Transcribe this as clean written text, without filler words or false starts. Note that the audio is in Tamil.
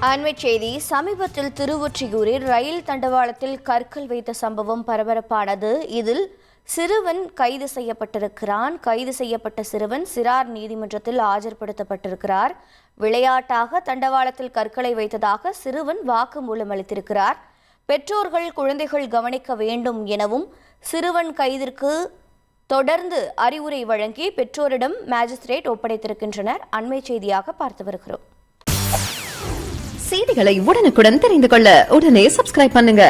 அண்மைச் செய்தி. சமீபத்தில் திருவொற்றியூரில் ரயில் தண்டவாளத்தில் கற்கள் வைத்த சம்பவம் பரபரப்பானது. இதில் சிறுவன் கைது செய்யப்பட்டிருக்கிறான். கைது செய்யப்பட்ட சிறுவன் சிறார் நீதிமன்றத்தில் ஆஜர்படுத்தப்பட்டிருக்கிறார். விளையாட்டாக தண்டவாளத்தில் கற்களை வைத்ததாக சிறுவன் வாக்குமூலம் அளித்திருக்கிறார். பெற்றோர்கள் குழந்தைகள் கவனிக்க வேண்டும் எனவும் சிறுவன் கைதிற்கு தொடர்ந்து அறிவுரை வழங்கி பெற்றோரிடம் மேஜிஸ்ட்ரேட் ஒப்படைத்திருக்கின்றனர். அண்மைச் செய்தியாக பார்த்து வருகிறோம். செய்திகளை உடனுக்குடன் தெரிந்து கொள்ள உடனே சப்ஸ்கிரைப் பண்ணுங்க.